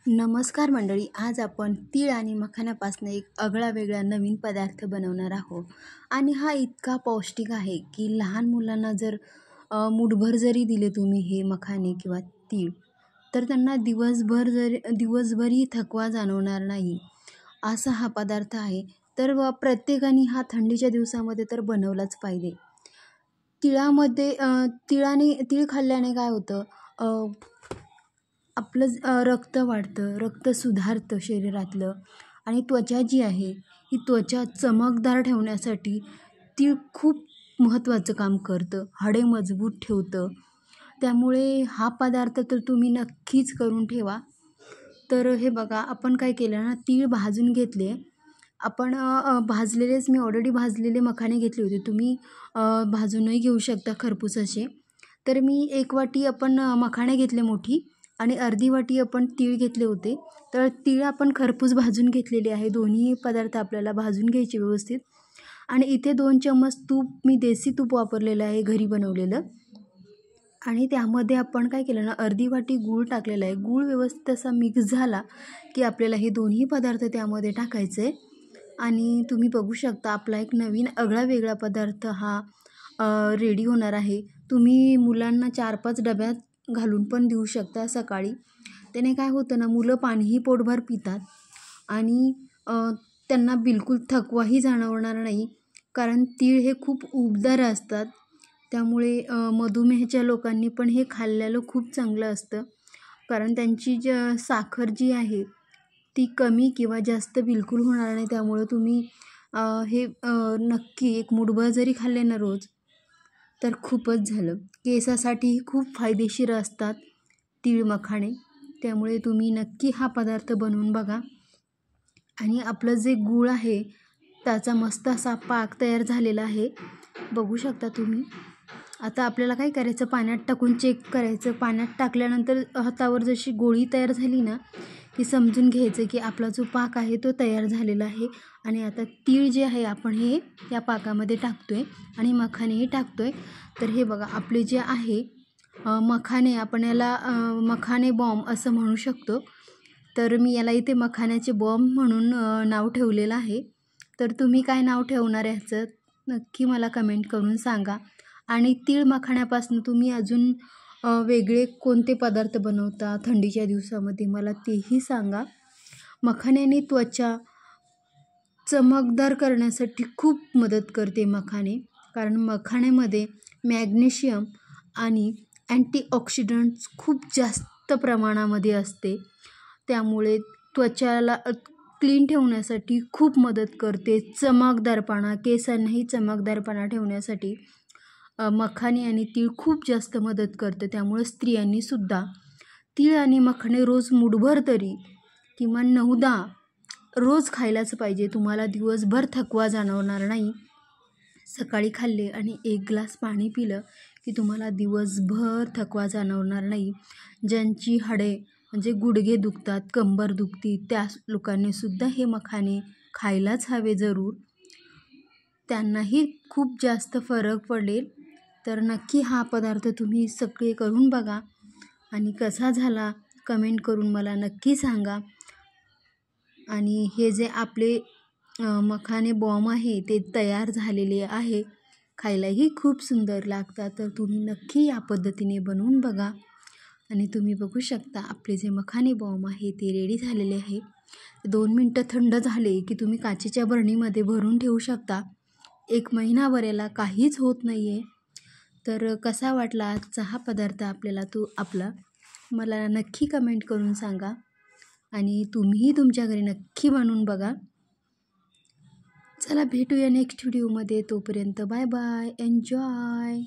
नमस्कार मंडळी, आज आपण तीळ आणि मखाण्यापासून एक आगळा वेगळा नवीन पदार्थ बनवणार आहोत. आणि हा इतका पौष्टिक आहे की लहान मुलांना जर मुठभर जरी दिले तुम्ही हे मखाणे किंवा तीळ, तर त्यांना दिवसभरही थकवा जाणवणार नाही. असा हा पदार्थ आहे. तर प्रत्येकाने हा थंडीच्या दिवसामध्ये तर बनवलाच पाहिजे. तीळ खाल्ल्याने काय होतं, आपलं रक्त वाढतं, रक्त सुधारतं शरीरातलं. आणि त्वचा जी आहे ही त्वचा चमकदार ठेवण्यासाठी तीळ खूप महत्त्वाचं काम करतं, हाडे मजबूत ठेवतं. त्यामुळे हा पदार्थ तर तुम्ही नक्कीच करून ठेवा. तर हे बघा, आपण काय केलं ना, तीळ भाजून घेतले. आपण भाजलेलेच मी ऑलरेडी भाजलेले मखाणे घेतले होते. तुम्ही भाजूनही घेऊ शकता खरपूस असे. तर मी 1 वाटी आपण मखाणे घेतले मोठी आणि अर्धी वाटी आपण तीळ घेतले होते. तर तीळ आपण खरपूस भाजून घेतलेले आहे. दोन्ही पदार्थ आपल्याला भाजून घ्यायचे व्यवस्थित. आणि इथे 2 चम्मच तूप, मी देसी तूप वापरलेलं आहे, घरी बनवलेलं. आणि त्यामध्ये आपण काय केलं ना, अर्धी वाटी गूळ टाकलेला आहे. गूळ व्यवस्थित असा मिक्स झाला की आपल्याला हे दोन्ही पदार्थ त्यामध्ये टाकायचे. आणि तुम्ही बघू शकता आपला एक नवीन आगळा वेगळा पदार्थ हा रेडी होणार आहे. तुम्ही मुलांना 4-5 डब्यात घालून पण देऊ शकता सकाळी. त्याने काय होतं ना, मुलं पाणीही पोटभर पितात आणि त्यांना बिलकुल थकवाही जाणवणार नाही. कारण तीळ हे खूप उबदार असतात. त्यामुळे मधुमेहाच्या लोकांनी पण हे खाल्लेलं खूप चांगलं असतं. कारण त्यांची साखर जी आहे ती कमी किंवा जास्त बिलकुल होणार नाही. त्यामुळे तुम्ही हे नक्की एक मुठभर जरी खाल्ले ना रोज, तर खूपच झालं. केसासाठीही खूप फायदेशीर असतात तीळ मखाणे. त्यामुळे तुम्ही नक्की हा पदार्थ बनवून बघा. आणि आपलं जे गूळ आहे त्याचा मस्त असा पाक तयार झालेला आहे, बघू शकता तुम्ही. आता आपल्याला काय करायचं, पाण्यात टाकून चेक करायचं. पाण्यात टाकल्यानंतर हातावर जशी गोळी तयार झाली ना, की समजून घ्यायचं की आपला जो पाक आहे तो तयार झालेला आहे. आणि आता तीळ जे आहे आपण हे या पाकामध्ये टाकतोय आणि मखानेही टाकतोय. तर हे बघा, आपले जे आहे मखाने, आपण याला मखाने बॉम्ब असं म्हणू शकतो. तर मी याला इथे मखाण्याचे बॉम्ब म्हणून नाव ठेवलेलं आहे. तर तुम्ही काय नाव ठेवणार आहे ह्याचं नक्की मला कमेंट करून सांगा. आणि तीळ मखाण्यापासून तुम्ही अजून वेगळे कोणते पदार्थ बनवता थंडीच्या दिवसामध्ये, मला तेही सांगा. मखाण्याने त्वचा चमकदार करण्यासाठी खूप मदत करते मखाणे. कारण मखाण्यामध्ये मॅग्नेशियम आणि अँटीऑक्सिडंट्स खूप जास्त प्रमाणामध्ये असते. त्यामुळे त्वचाला क्लीन ठेवण्यासाठी खूप मदत करते. चमकदारपणा, केसांनाही चमकदारपणा ठेवण्यासाठी मखाणे आणि तीळ खूप जास्त मदत करते. त्यामुळे स्त्रियांनीसुद्धा तीळ आणि मखाणे रोज मुठभर तरी किमान 9-10 रोज खायलाच पाहिजे. तुम्हाला दिवसभर थकवा जाणवणार नाही. सकाळी खाल्ले आणि 1 ग्लास पाणी पिलं की तुम्हाला दिवसभर थकवा जाणवणार नाही. ज्यांची हाडे म्हणजे गुडघे दुखतात, कंबर दुखती, त्या लोकांनीसुद्धा हे मखाणे खायलाच हवे जरूर. त्यांनाही खूप जास्त फरक पडेल. तर नक्की हा पदार्थ तुम्ही सगळे करून बघा आणि कसा झाला कमेंट करून मला नक्की सांगा. आणि हे जे आपले मखाने बॉम्ब आहे ते तयार झालेले आहे, खायलाही खूप सुंदर लागतात. तर तुम्ही नक्की या पद्धतीने बनवून बघा. आणि तुम्ही बघू शकता आपले जे मखाने बॉम्ब आहे ते रेडी झालेले आहे. 2 मिनटं थंड झाले की तुम्ही काचेच्या बरणीमध्ये भरून ठेवू शकता. 1 महिनाभर याला काहीच होत नाही आहे. तर कसा वाटला आजचा हा पदार्थ आपला मला नक्की कमेंट करून सांगा. आणि तुम्हीही तुमच्या घरी नक्की बनवून बघा. चला भेटूया नेक्स्ट व्हिडिओमध्ये. तोपर्यंत बाय बाय, एन्जॉय.